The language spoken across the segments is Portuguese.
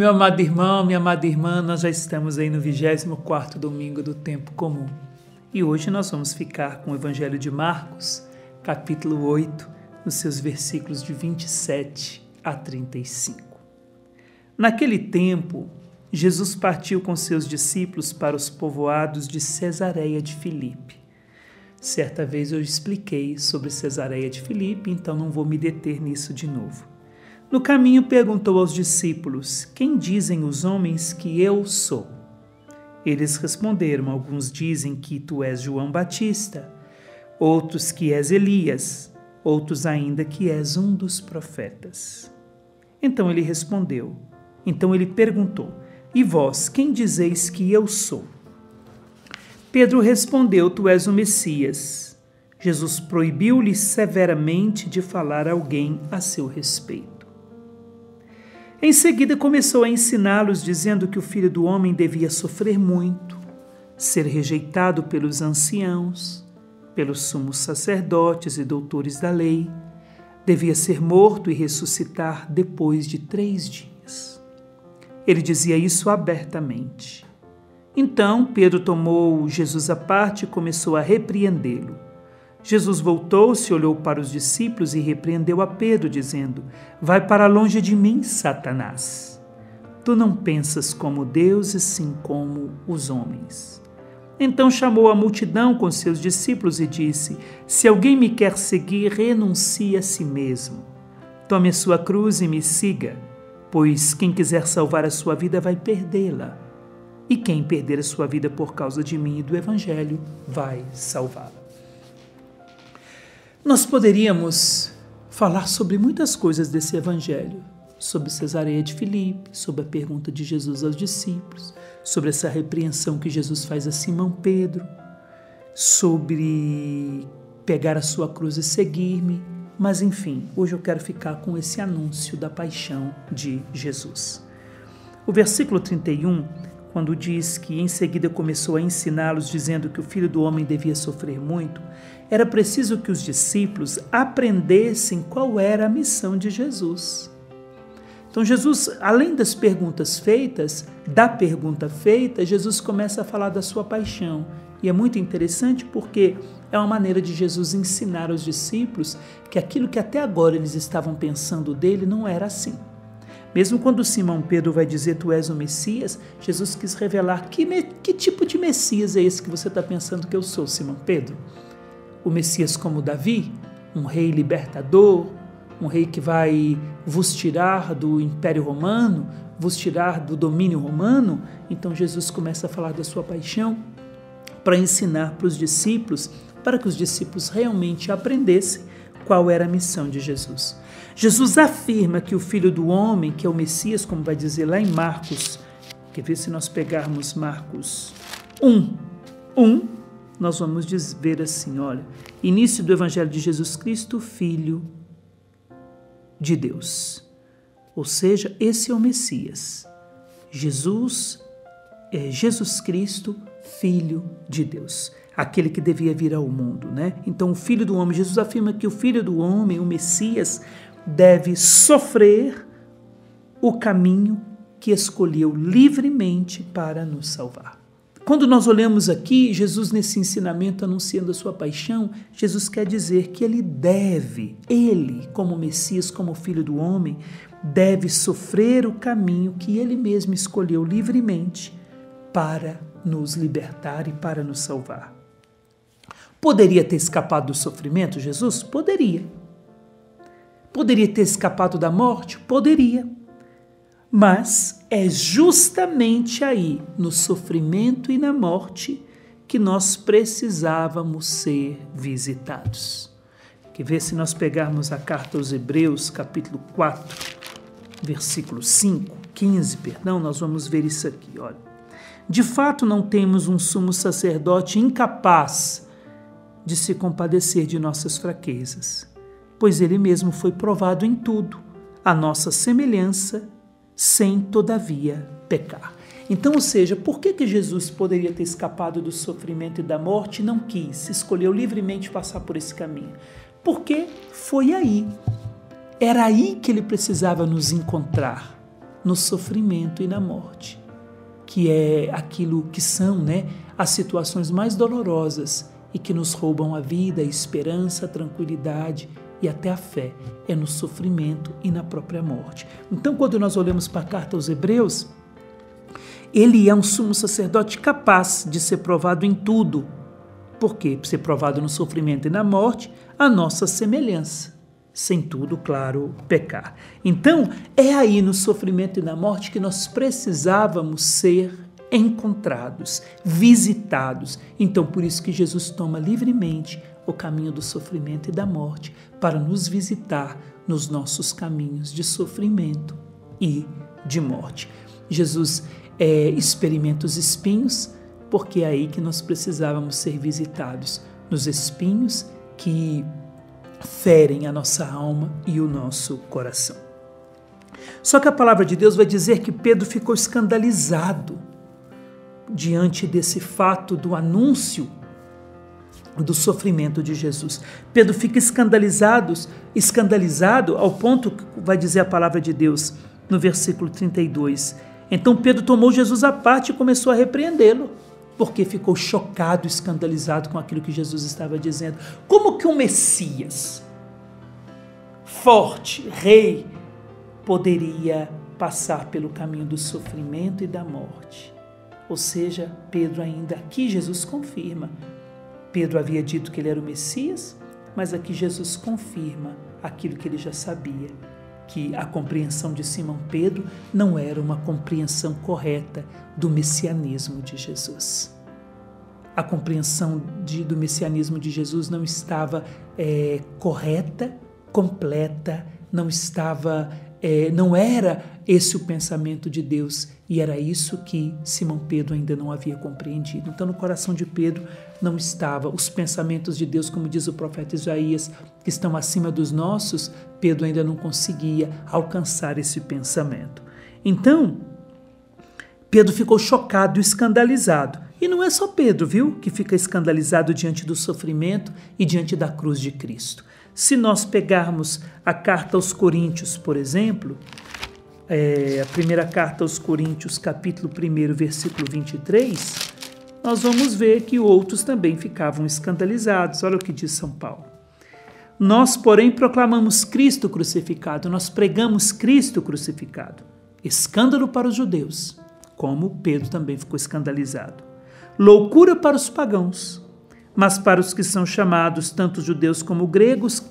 Meu amado irmão, minha amada irmã, nós já estamos aí no 24º domingo do tempo comum. E hoje nós vamos ficar com o Evangelho de Marcos, capítulo 8, nos seus versículos de 27 a 35. Naquele tempo, Jesus partiu com seus discípulos para os povoados de Cesareia de Filipe. Certa vez eu expliquei sobre Cesareia de Filipe, então não vou me deter nisso de novo. No caminho perguntou aos discípulos: quem dizem os homens que eu sou? Eles responderam: alguns dizem que tu és João Batista, outros que és Elias, outros ainda que és um dos profetas. Então ele perguntou: e vós, quem dizeis que eu sou? Pedro respondeu: tu és o Messias. Jesus proibiu-lhe severamente de falar a alguém a seu respeito. Em seguida começou a ensiná-los, dizendo que o Filho do Homem devia sofrer muito, ser rejeitado pelos anciãos, pelos sumos sacerdotes e doutores da lei, devia ser morto e ressuscitar depois de 3 dias. Ele dizia isso abertamente. Então Pedro tomou Jesus à parte e começou a repreendê-lo. Jesus voltou-se, olhou para os discípulos e repreendeu a Pedro, dizendo: vai para longe de mim, Satanás. Tu não pensas como Deus, e sim como os homens. Então chamou a multidão com seus discípulos e disse: se alguém me quer seguir, renuncie a si mesmo. Tome a sua cruz e me siga, pois quem quiser salvar a sua vida vai perdê-la. E quem perder a sua vida por causa de mim e do Evangelho vai salvá-la. Nós poderíamos falar sobre muitas coisas desse Evangelho, sobre Cesareia de Filipe, sobre a pergunta de Jesus aos discípulos, sobre essa repreensão que Jesus faz a Simão Pedro, sobre pegar a sua cruz e seguir-me, mas enfim, hoje eu quero ficar com esse anúncio da paixão de Jesus. O versículo 31, quando diz que em seguida começou a ensiná-los, dizendo que o Filho do Homem devia sofrer muito, era preciso que os discípulos aprendessem qual era a missão de Jesus. Então Jesus, além das perguntas feitas, Jesus começa a falar da sua paixão. E é muito interessante porque é uma maneira de Jesus ensinar aos discípulos que aquilo que até agora eles estavam pensando dele não era assim. Mesmo quando Simão Pedro vai dizer tu és o Messias, Jesus quis revelar que tipo de Messias é esse que você está pensando que eu sou, Simão Pedro? O Messias como Davi, um rei libertador, um rei que vai vos tirar do Império Romano, vos tirar do domínio romano. Então Jesus começa a falar da sua paixão para ensinar para os discípulos, para que os discípulos realmente aprendessem qual era a missão de Jesus. Jesus afirma que o Filho do Homem, que é o Messias, como vai dizer lá em Marcos, quer ver se nós pegarmos Marcos 1, nós vamos ver assim, olha, início do Evangelho de Jesus Cristo, Filho de Deus. Ou seja, esse é o Messias. Jesus Cristo, Filho de Deus. Aquele que devia vir ao mundo, né? Então, o Filho do Homem, Jesus afirma que o Filho do Homem, o Messias, deve sofrer o caminho que escolheu livremente para nos salvar. Quando nós olhamos aqui, Jesus nesse ensinamento anunciando a sua paixão, Jesus quer dizer que ele como Messias, como Filho do Homem, deve sofrer o caminho que ele mesmo escolheu livremente para nos libertar e para nos salvar. Poderia ter escapado do sofrimento, Jesus? Poderia. Poderia ter escapado da morte? Poderia. Mas é justamente aí, no sofrimento e na morte, que nós precisávamos ser visitados. Quer ver se nós pegarmos a carta aos Hebreus, capítulo 4, versículo 15, nós vamos ver isso aqui, olha. De fato, não temos um sumo sacerdote incapaz de se compadecer de nossas fraquezas, pois ele mesmo foi provado em tudo, à nossa semelhança, sem, todavia, pecar. Então, ou seja, por que Jesus poderia ter escapado do sofrimento e da morte e não quis, escolheu livremente passar por esse caminho? Porque foi aí, era aí que ele precisava nos encontrar. no sofrimento e na morte, que é aquilo que são, as situações mais dolorosas e que nos roubam a vida, a esperança, a tranquilidade e até a fé, é no sofrimento e na própria morte. Então, quando nós olhamos para a carta aos Hebreus, ele é um sumo sacerdote capaz de ser provado em tudo. Por quê? Ser provado no sofrimento e na morte, a nossa semelhança. Sem tudo, claro, pecar. Então, é aí no sofrimento e na morte que nós precisávamos ser encontrados, visitados. Então, por isso que Jesus toma livremente o caminho do sofrimento e da morte para nos visitar nos nossos caminhos de sofrimento e de morte. Jesus experimenta os espinhos, porque é aí que nós precisávamos ser visitados, nos espinhos que ferem a nossa alma e o nosso coração. Só que a palavra de Deus vai dizer que Pedro ficou escandalizado diante desse fato do anúncio do sofrimento de Jesus. Pedro fica escandalizado ao ponto que vai dizer a palavra de Deus no versículo 32. Então Pedro tomou Jesus à parte e começou a repreendê-lo, porque ficou chocado, escandalizado com aquilo que Jesus estava dizendo. Como que um Messias, forte, rei, poderia passar pelo caminho do sofrimento e da morte? Ou seja, Pedro ainda, aqui Jesus confirma. Pedro havia dito que ele era o Messias, mas aqui Jesus confirma aquilo que ele já sabia, que a compreensão de Simão Pedro não era uma compreensão correta do messianismo de Jesus. A compreensão do messianismo de Jesus não estava correta, completa, não era esse o pensamento de Deus, e era isso que Simão Pedro ainda não havia compreendido. Então, no coração de Pedro não estava os pensamentos de Deus, como diz o profeta Isaías, que estão acima dos nossos. Pedro ainda não conseguia alcançar esse pensamento. Então, Pedro ficou chocado e escandalizado. E não é só Pedro, que fica escandalizado diante do sofrimento e diante da cruz de Cristo. Se nós pegarmos a carta aos Coríntios, por exemplo, a primeira carta aos Coríntios, capítulo 1, versículo 23, nós vamos ver que outros também ficavam escandalizados. Olha o que diz São Paulo. Nós, porém, proclamamos Cristo crucificado, nós pregamos Cristo crucificado. Escândalo para os judeus, como Pedro também ficou escandalizado. Loucura para os pagãos, mas para os que são chamados, tanto judeus como gregos,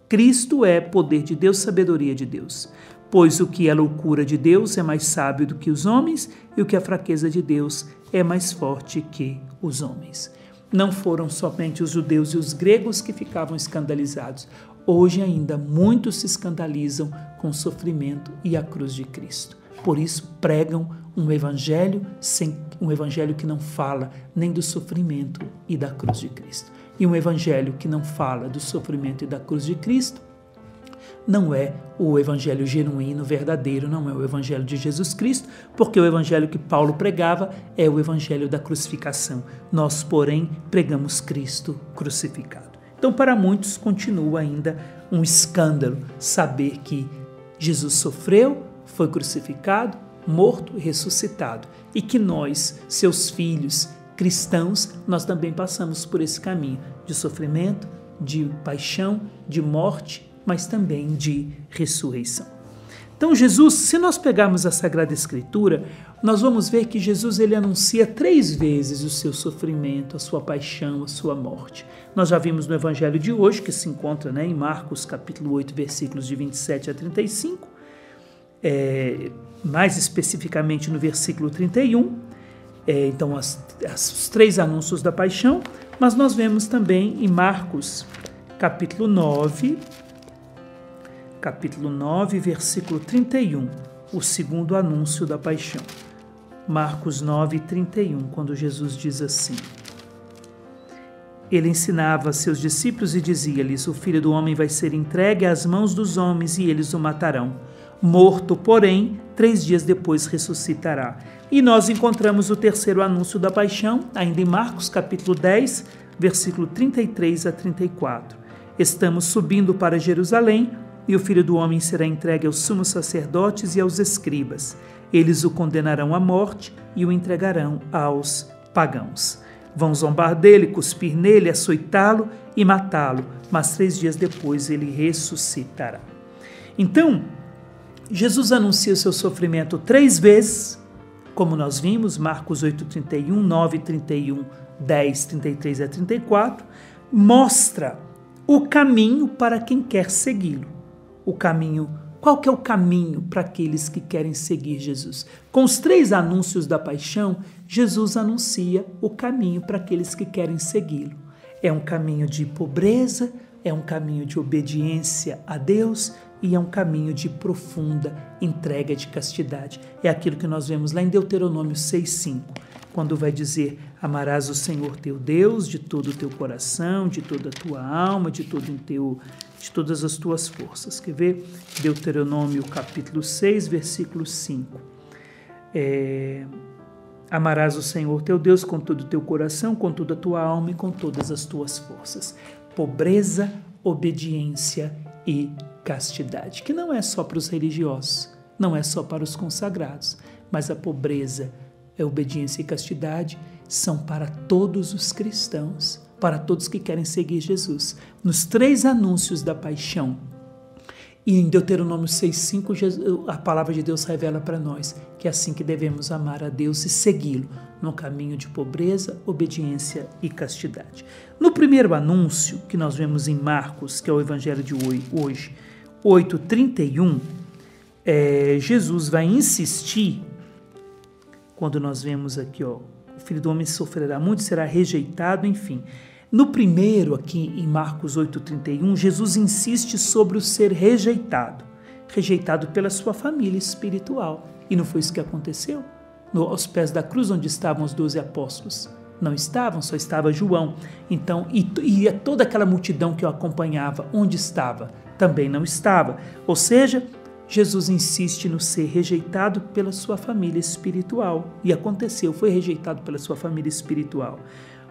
Cristo é poder de Deus, sabedoria de Deus. Pois o que é loucura de Deus é mais sábio do que os homens, e o que é fraqueza de Deus é mais forte que os homens. Não foram somente os judeus e os gregos que ficavam escandalizados. Hoje ainda muitos se escandalizam com o sofrimento e a cruz de Cristo. Por isso pregam um evangelho que não fala nem do sofrimento e da cruz de Cristo. E um evangelho que não fala do sofrimento e da cruz de Cristo não é o evangelho genuíno, verdadeiro, não é o evangelho de Jesus Cristo, porque o evangelho que Paulo pregava é o evangelho da crucificação. Nós, porém, pregamos Cristo crucificado. Então, para muitos, continua ainda um escândalo saber que Jesus sofreu, foi crucificado, morto e ressuscitado, e que nós, seus filhos cristãos, nós também passamos por esse caminho de sofrimento, de paixão, de morte, mas também de ressurreição. Então Jesus, se nós pegarmos a Sagrada Escritura, nós vamos ver que Jesus ele anuncia 3 vezes o seu sofrimento, a sua paixão, a sua morte. Nós já vimos no Evangelho de hoje, que se encontra em Marcos capítulo 8, versículos de 27 a 35, mais especificamente no versículo 31, então os 3 anúncios da paixão, mas nós vemos também em Marcos capítulo 9, versículo 31, o segundo anúncio da paixão. Marcos 9, 31, quando Jesus diz assim: Ele ensinava a seus discípulos e dizia-lhes: O Filho do Homem vai ser entregue às mãos dos homens e eles o matarão. Morto, porém, 3 dias depois ressuscitará. E nós encontramos o terceiro anúncio da paixão, ainda em Marcos capítulo 10, versículo 33 a 34. Estamos subindo para Jerusalém, e o Filho do Homem será entregue aos sumos sacerdotes e aos escribas. Eles o condenarão à morte e o entregarão aos pagãos. Vão zombar dele, cuspir nele, açoitá-lo e matá-lo, mas 3 dias depois ele ressuscitará. Então, Jesus anuncia o seu sofrimento 3 vezes, como nós vimos, Marcos 8:31, 9:31, 10:33 a 34, mostra o caminho para quem quer segui-lo. O caminho, qual que é o caminho para aqueles que querem seguir Jesus? Com os 3 anúncios da paixão, Jesus anuncia o caminho para aqueles que querem segui-lo. É um caminho de pobreza, é um caminho de obediência a Deus e é um caminho de profunda entrega de castidade. É aquilo que nós vemos lá em Deuteronômio 6:5, quando vai dizer: amarás o Senhor teu Deus de todo o teu coração, de toda a tua alma, de todas as tuas forças. Quer ver? Deuteronômio capítulo 6, versículo 5. Amarás o Senhor teu Deus com todo o teu coração, com toda a tua alma e com todas as tuas forças. Pobreza, obediência e castidade, que não é só para os religiosos, não é só para os consagrados, mas a pobreza, a obediência e castidade são para todos os cristãos, para todos que querem seguir Jesus. Nos 3 anúncios da paixão, e em Deuteronômio 6:5, a palavra de Deus revela para nós que é assim que devemos amar a Deus e segui-lo, no caminho de pobreza, obediência e castidade. No primeiro anúncio, que nós vemos em Marcos, que é o evangelho de hoje, 8:31, Jesus vai insistir, quando nós vemos aqui, o Filho do Homem sofrerá muito, será rejeitado, enfim. No primeiro, aqui em Marcos 8:31, Jesus insiste sobre o ser rejeitado pela sua família espiritual. E não foi isso que aconteceu? Aos pés da cruz, onde estavam os 12 apóstolos? Não estavam, só estava João. Então, e toda aquela multidão que o acompanhava, onde estava? Também não estava. Ou seja, Jesus insiste no ser rejeitado pela sua família espiritual. E aconteceu, foi rejeitado pela sua família espiritual.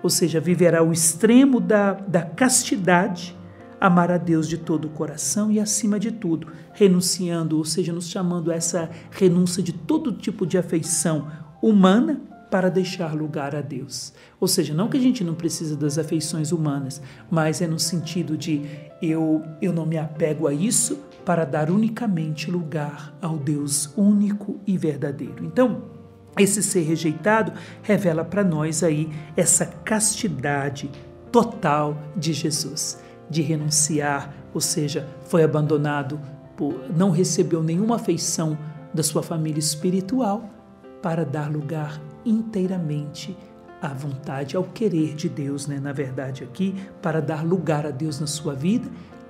Ou seja, viverá o extremo da castidade, amar a Deus de todo o coração e acima de tudo, renunciando, ou seja, nos chamando a essa renúncia de todo tipo de afeição humana para deixar lugar a Deus. Ou seja, não que a gente não precisa das afeições humanas, mas é no sentido de eu não me apego a isso para dar unicamente lugar ao Deus único e verdadeiro. Então, esse ser rejeitado revela para nós aí essa castidade total de Jesus, de renunciar, ou seja, foi abandonado, não recebeu nenhuma afeição da sua família espiritual para dar lugar inteiramente à vontade, ao querer de Deus, né? Na verdade aqui, para dar lugar a Deus na sua vida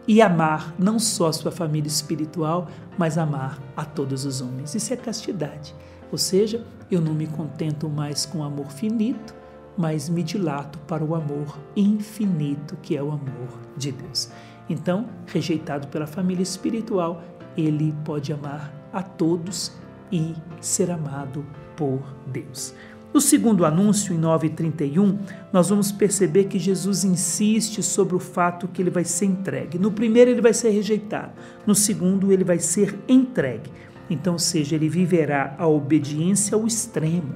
e amar não só a sua família espiritual, mas amar a todos os homens. Isso é castidade. Ou seja, eu não me contento mais com o amor finito, mas me dilato para o amor infinito, que é o amor de Deus. Então, rejeitado pela família espiritual, ele pode amar a todos e ser amado por Deus. No segundo anúncio, em 9:31, nós vamos perceber que Jesus insiste sobre o fato que ele vai ser entregue. No primeiro, ele vai ser rejeitado. No segundo, ele vai ser entregue. Então, ou seja, ele viverá a obediência ao extremo.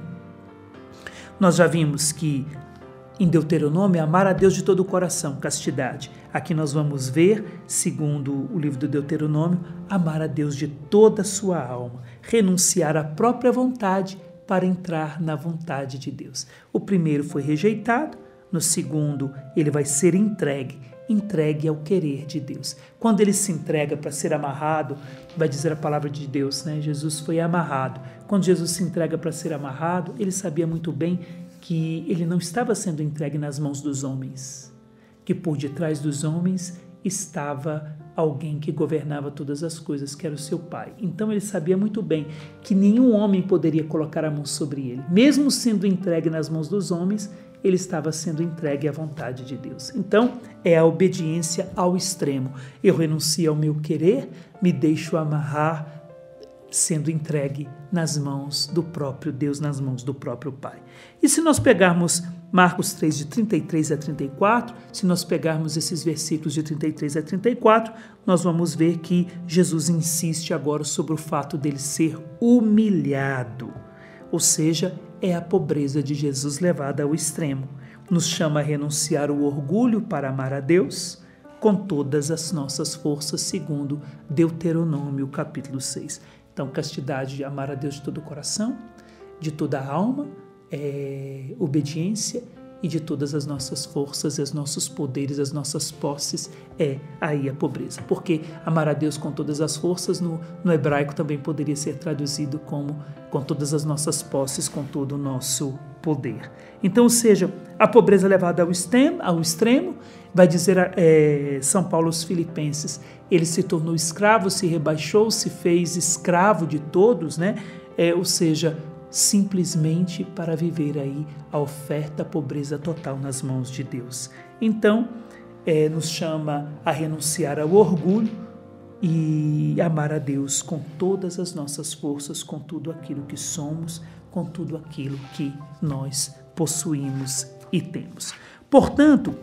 Nós já vimos que em Deuteronômio, amar a Deus de todo o coração, castidade. Aqui nós vamos ver, segundo o livro do Deuteronômio, amar a Deus de toda a sua alma, renunciar à própria vontade para entrar na vontade de Deus. O primeiro foi rejeitado, no segundo ele vai ser entregue ao querer de Deus. Quando ele se entrega para ser amarrado, vai dizer a palavra de Deus, né? Jesus foi amarrado. Quando Jesus se entrega para ser amarrado, ele sabia muito bem que ele não estava sendo entregue nas mãos dos homens, que por detrás dos homens estava alguém que governava todas as coisas, que era o seu Pai. Então ele sabia muito bem que nenhum homem poderia colocar a mão sobre ele. Mesmo sendo entregue nas mãos dos homens, ele estava sendo entregue à vontade de Deus. Então, é a obediência ao extremo. Eu renuncio ao meu querer, me deixo amarrar, sendo entregue nas mãos do próprio Deus, nas mãos do próprio Pai. E se nós pegarmos Marcos 3, de 33 a 34, se nós pegarmos esses versículos de 33 a 34, nós vamos ver que Jesus insiste agora sobre o fato dele ser humilhado. Ou seja, é a pobreza de Jesus levada ao extremo. Nos chama a renunciar o orgulho para amar a Deus com todas as nossas forças, segundo Deuteronômio capítulo 6. Então, castidade de amar a Deus de todo o coração, de toda a alma, obediência e de todas as nossas forças, os nossos poderes, as nossas posses, aí a pobreza. Porque amar a Deus com todas as forças, no hebraico também poderia ser traduzido como com todas as nossas posses, com todo o nosso poder. Então, ou seja, a pobreza levada ao extremo, vai dizer São Paulo aos Filipenses, ele se tornou escravo, se rebaixou, se fez escravo de todos, né? Ou seja, simplesmente para viver aí a oferta, a pobreza total nas mãos de Deus. Então, nos chama a renunciar ao orgulho e amar a Deus com todas as nossas forças, com tudo aquilo que somos, com tudo aquilo que nós possuímos e temos. Portanto,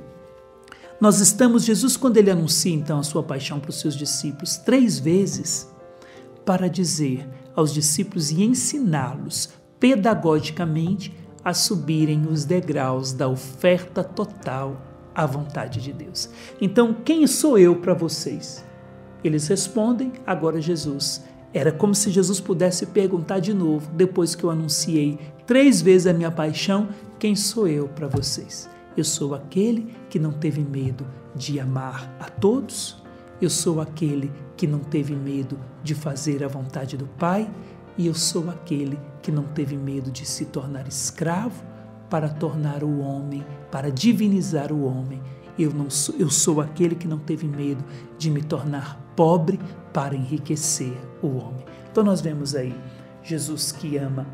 Jesus, quando ele anuncia então a sua paixão para os seus discípulos 3 vezes, para dizer aos discípulos e ensiná-los pedagogicamente a subirem os degraus da oferta total à vontade de Deus. Então, quem sou eu para vocês? Eles respondem, agora Jesus. Era como se Jesus pudesse perguntar de novo, depois que eu anunciei 3 vezes a minha paixão, quem sou eu para vocês? Eu sou aquele que não teve medo de amar a todos, eu sou aquele que não teve medo de fazer a vontade do Pai, e eu sou aquele que não teve medo de se tornar escravo para tornar o homem, para divinizar o homem. Eu sou aquele que não teve medo de me tornar pobre para enriquecer o homem. Então nós vemos aí Jesus que ama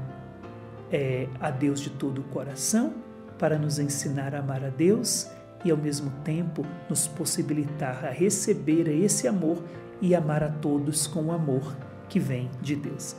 a Deus de todo o coração para nos ensinar a amar a Deus e ao mesmo tempo nos possibilitar a receber esse amor e amar a todos com o amor que vem de Deus.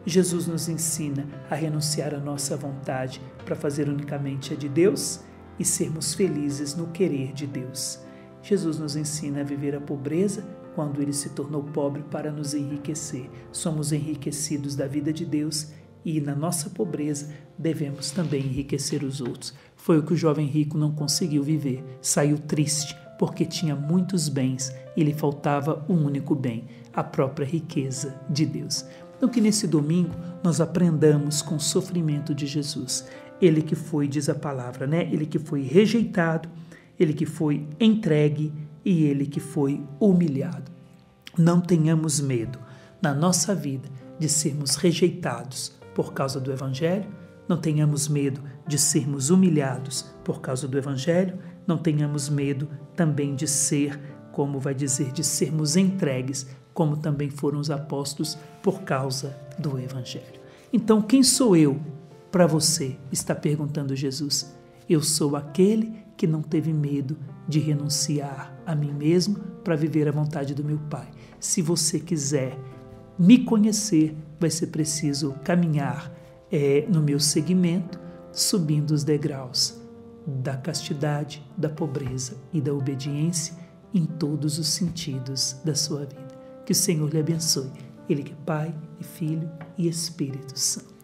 Jesus nos ensina a renunciar à nossa vontade para fazer unicamente a de Deus e sermos felizes no querer de Deus. Jesus nos ensina a viver a pobreza quando ele se tornou pobre para nos enriquecer. Somos enriquecidos da vida de Deus e na nossa pobreza devemos também enriquecer os outros. Foi o que o jovem rico não conseguiu viver. Saiu triste porque tinha muitos bens e lhe faltava um único bem, a própria riqueza de Deus. Então que nesse domingo nós aprendamos com o sofrimento de Jesus. Ele que foi, diz a palavra, né? Ele que foi rejeitado, ele que foi entregue e ele que foi humilhado. Não tenhamos medo na nossa vida de sermos rejeitados por causa do Evangelho, não tenhamos medo de sermos humilhados por causa do Evangelho, não tenhamos medo também de ser, como vai dizer, de sermos entregues, como também foram os apóstolos por causa do Evangelho. Então, quem sou eu para você? Está perguntando Jesus. Eu sou aquele que não teve medo de renunciar a mim mesmo para viver a vontade do meu Pai. Se você quiser me conhecer, vai ser preciso caminhar no meu seguimento, subindo os degraus da castidade, da pobreza e da obediência em todos os sentidos da sua vida. Que o Senhor lhe abençoe. Ele que é Pai e Filho e Espírito Santo.